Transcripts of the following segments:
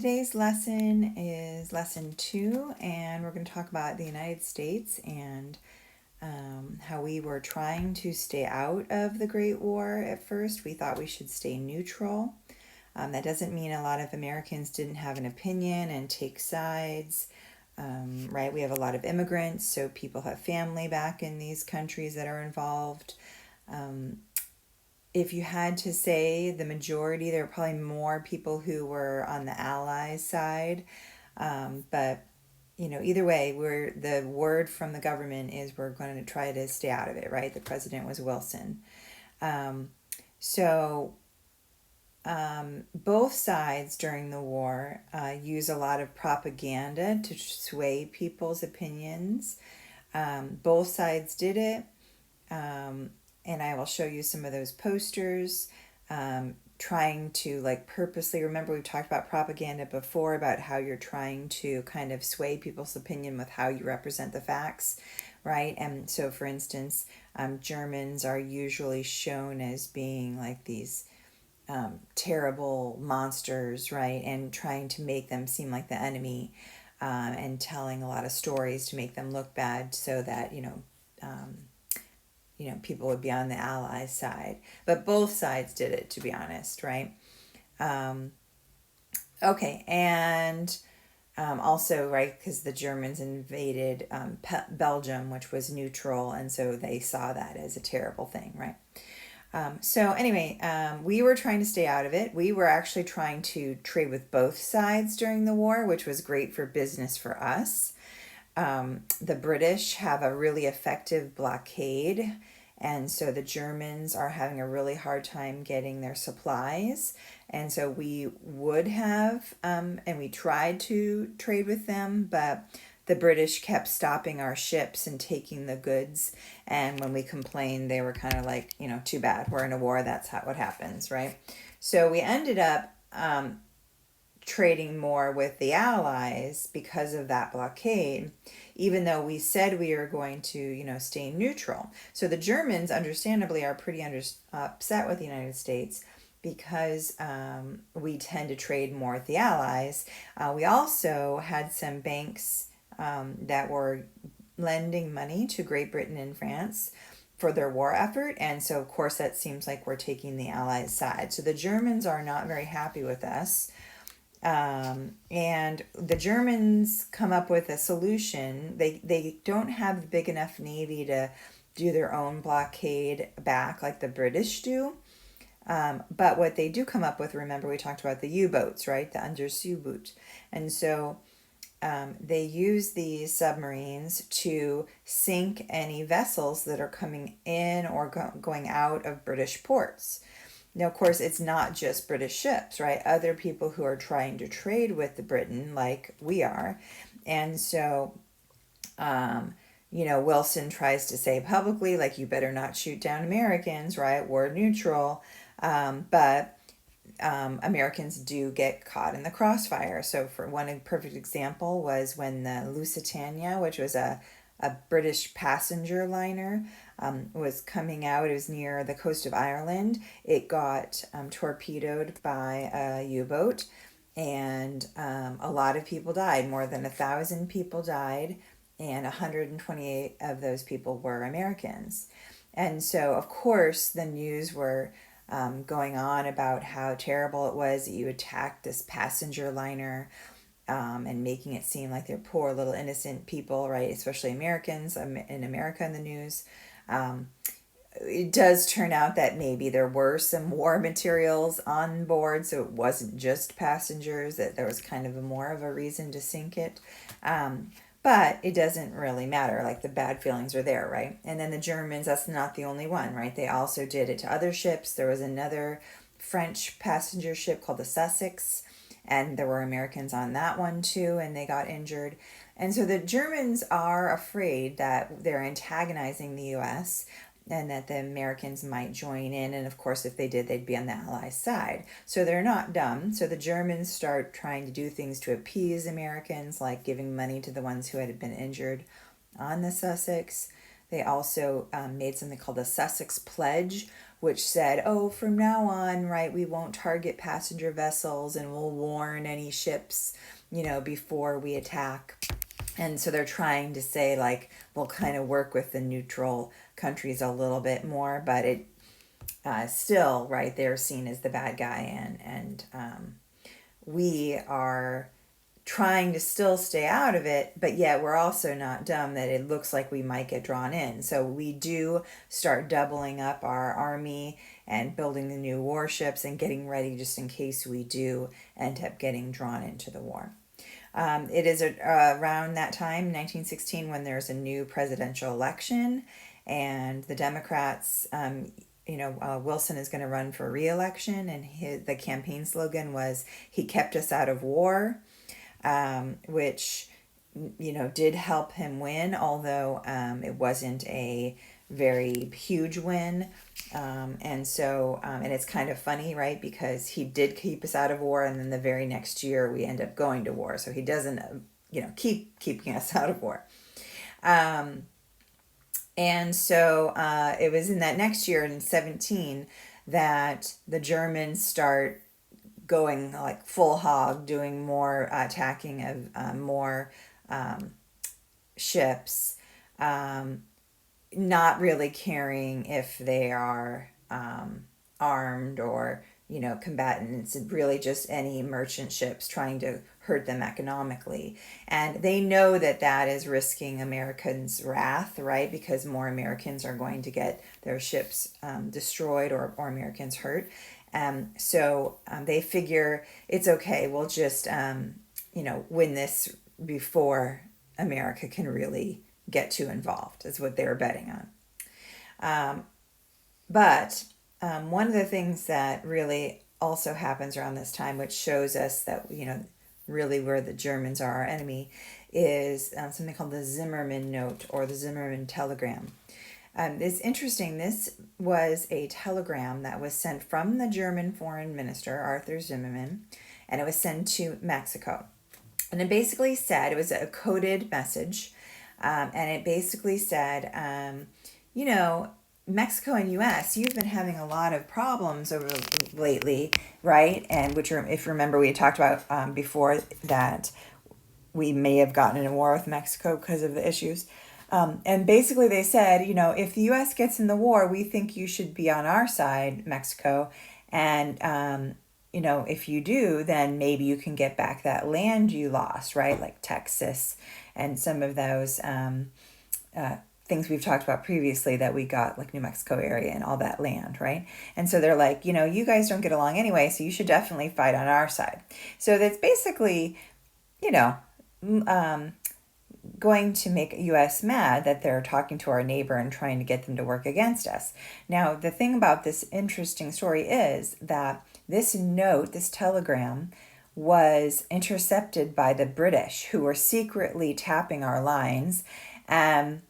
Today's lesson is lesson 2, and we're going to talk about the United States and how we were trying to stay out of the Great War at first. We thought we should stay neutral. That doesn't mean a lot of Americans didn't have an opinion and take sides, right? We have a lot of immigrants, so people have family back in these countries that are involved. If you had to say the majority, there were probably more people who were on the Allies side. But either way, the word from the government is we're going to try to stay out of it, right? The president was Wilson. So both sides during the war use a lot of propaganda to sway people's opinions. Both sides did it. And I will show you some of those posters, trying to purposely, remember we've talked about propaganda before, about how you're trying to kind of sway people's opinion with how you represent the facts, right? And so for instance, Germans are usually shown as being like these terrible monsters, right? And trying to make them seem like the enemy, and telling a lot of stories to make them look bad so that, people would be on the Allies side. But both sides did it, to be honest, right? Okay, and also, right, because the Germans invaded Belgium, which was neutral, and so they saw that as a terrible thing, right? So anyway, we were trying to stay out of it. We were actually trying to trade with both sides during the war, which was great for business for us. The British have a really effective blockade, and so the Germans are having a really hard time getting their supplies. And so we would have, and we tried to trade with them, but the British kept stopping our ships and taking the goods. And when we complained, they were kind of like, too bad, we're in a war, that's what happens, right? So we ended up trading more with the Allies because of that blockade, even though we said we were going to, stay neutral. So the Germans, understandably, are pretty upset with the United States because we tend to trade more with the Allies. We also had some banks that were lending money to Great Britain and France for their war effort, and so of course that seems like we're taking the Allies' side. So the Germans are not very happy with us. And the Germans come up with a solution. They don't have the big enough navy to do their own blockade back like the British do. But what they do come up with, remember we talked about the U-boats, right? The Unterseeboot. And so they use these submarines to sink any vessels that are coming in or going out of British ports. Now, of course, it's not just British ships, right? Other people who are trying to trade with the Britain, like we are. And so, Wilson tries to say publicly, like, you better not shoot down Americans, right? We're neutral. But Americans do get caught in the crossfire. So for one perfect example was when the Lusitania, which was a British passenger liner, was coming out. It was near the coast of Ireland. It got torpedoed by a U-boat, and a lot of people died. More than 1,000 people died, and 128 of those people were Americans. And so, of course, the news were going on about how terrible it was that you attacked this passenger liner, and making it seem like they're poor little innocent people, right? Especially Americans in America in the news. It does turn out that maybe there were some war materials on board, so it wasn't just passengers, that there was kind of more of a reason to sink it. But it doesn't really matter. Like, the bad feelings are there, right? And then the Germans, that's not the only one, right? They also did it to other ships. There was another French passenger ship called the Sussex, and there were Americans on that one too, and they got injured. And so the Germans are afraid that they're antagonizing the US and that the Americans might join in. And of course, if they did, they'd be on the Allies' side. So they're not dumb. So the Germans start trying to do things to appease Americans, like giving money to the ones who had been injured on the Sussex. they also made something called the Sussex Pledge, which said, oh, from now on, right, we won't target passenger vessels and we'll warn any ships, before we attack. And so they're trying to say, like, we'll kind of work with the neutral countries a little bit more, but it still, right, they're seen as the bad guy, and we are trying to still stay out of it, but yet we're also not dumb that it looks like we might get drawn in. So we do start doubling up our army and building the new warships and getting ready just in case we do end up getting drawn into the war. It is around that time, 1916, when there's a new presidential election, and the Democrats, Wilson is going to run for re-election, and the campaign slogan was, "He kept us out of war," which, did help him win, although it wasn't a very huge win. And it's kind of funny, right? Because he did keep us out of war, and then the very next year we end up going to war. So he doesn't, keep keeping us out of war. It was in that next year, in 17, that the Germans start going like full hog, doing more attacking of more ships, not really caring if they are armed or combatants. It's really just any merchant ships trying to hurt them economically, and they know that is risking Americans' wrath, right? Because more Americans are going to get their ships destroyed or Americans hurt. So they figure it's okay. We'll just win this before America can really get too involved, is what they were betting on. But one of the things that really also happens around this time, which shows us that, really where the Germans are our enemy, is something called the Zimmermann Note, or the Zimmermann Telegram. It's interesting. This was a telegram that was sent from the German foreign minister, Arthur Zimmermann, and it was sent to Mexico. And it basically said, it was a coded message, and it basically said, Mexico and U.S., you've been having a lot of problems over lately, right? And which, if you remember, we had talked about before that we may have gotten in a war with Mexico because of the issues. And basically they said, if the U.S. gets in the war, we think you should be on our side, Mexico. And, if you do, then maybe you can get back that land you lost, right? Like Texas and some of those things we've talked about previously that we got, like New Mexico area and all that land, right? And so they're like, you guys don't get along anyway, so you should definitely fight on our side. So that's basically, going to make U.S. mad that they're talking to our neighbor and trying to get them to work against us. Now, the thing about this interesting story is that this note, this telegram, was intercepted by the British, who were secretly tapping our lines. And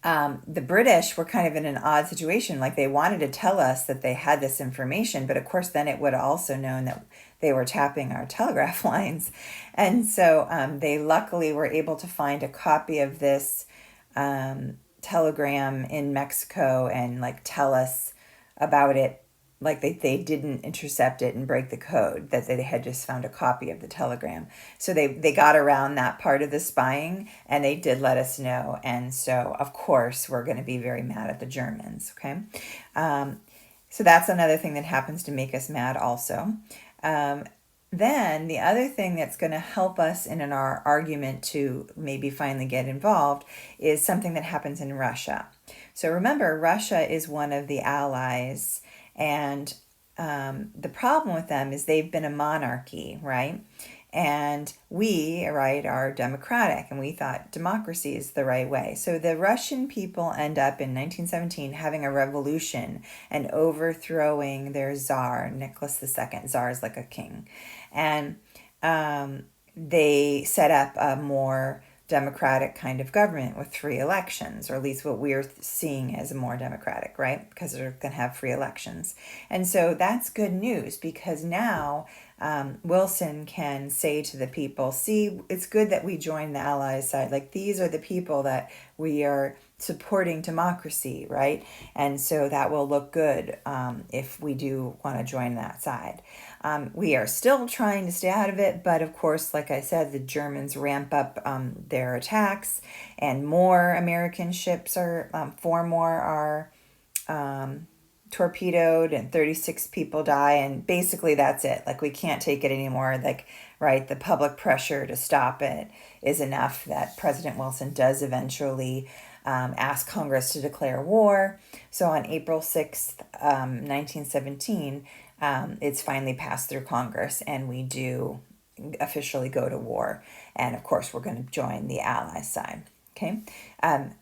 the British were kind of in an odd situation. Like, they wanted to tell us that they had this information, but of course then it would have also known that they were tapping our telegraph lines. And so they luckily were able to find a copy of this telegram in Mexico and tell us about it. Like they didn't intercept it and break the code, that they had just found a copy of the telegram. So they got around that part of the spying, and they did let us know. And so, of course, we're going to be very mad at the Germans, okay? So that's another thing that happens to make us mad also. Then the other thing that's going to help us in our argument to maybe finally get involved is something that happens in Russia. So remember, Russia is one of the allies, and the problem with them is they've been a monarchy, right? And we, right, are democratic, and we thought democracy is the right way. So the Russian people end up in 1917 having a revolution and overthrowing their Tsar, Nicholas II. Tsar is like a king. And they set up a more democratic kind of government with free elections, or at least what we're seeing as more democratic, right? Because they're going to have free elections. And so that's good news, because now Wilson can say to the people, see, it's good that we joined the Allies side. Like, these are the people that we are supporting democracy, right? And so that will look good if we do want to join that side. We are still trying to stay out of it, but of course, like I said, the Germans ramp up their attacks, and more American ships are, 4 more are torpedoed, and 36 people die, and basically that's it. Like, we can't take it anymore. Like, right, the public pressure to stop it is enough that President Wilson does eventually ask Congress to declare war. So on April 6th, 1917, it's finally passed through Congress, and we do officially go to war. And of course, we're going to join the Allies side. Okay.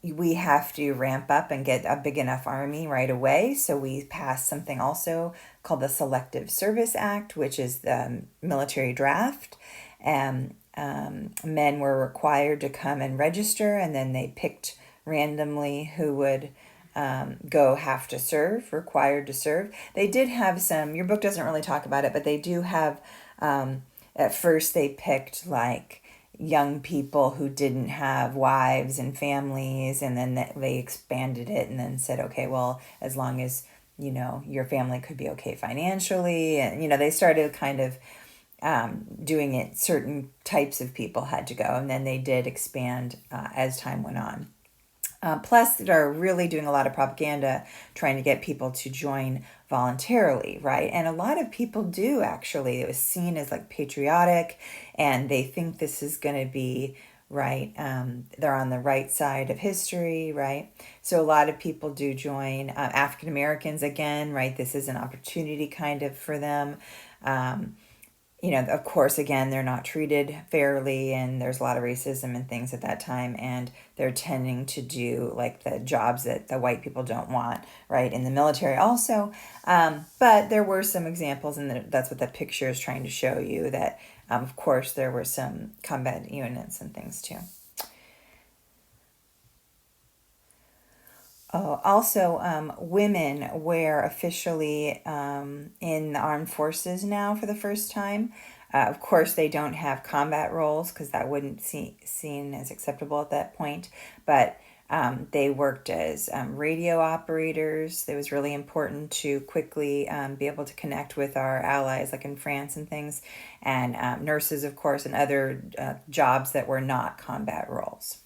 We have to ramp up and get a big enough army right away. So we passed something also called the Selective Service Act, which is the military draft. And men were required to come and register, and then they picked randomly who would have to serve, required to serve. They did have some, your book doesn't really talk about it, but they do have, at first they picked like young people who didn't have wives and families, and then they expanded it and then said, okay, well, as long as, your family could be okay financially. And, they started kind of doing it, certain types of people had to go, and then they did expand as time went on. Plus, they're really doing a lot of propaganda trying to get people to join voluntarily, right? And a lot of people do, actually. It was seen as like patriotic, and they think this is going to be right. They're on the right side of history, right? So a lot of people do join. African Americans, again, right? This is an opportunity kind of for them. Of course, again, they're not treated fairly, and there's a lot of racism and things at that time, and they're tending to do like the jobs that the white people don't want, right, in the military also. But there were some examples, and that's what the picture is trying to show you, that, of course, there were some combat units and things too. Oh, also, women were officially in the armed forces now for the first time. Of course, they don't have combat roles because that wouldn't seen as acceptable at that point. But they worked as radio operators. It was really important to quickly be able to connect with our allies, like in France and things, and nurses, of course, and other jobs that were not combat roles.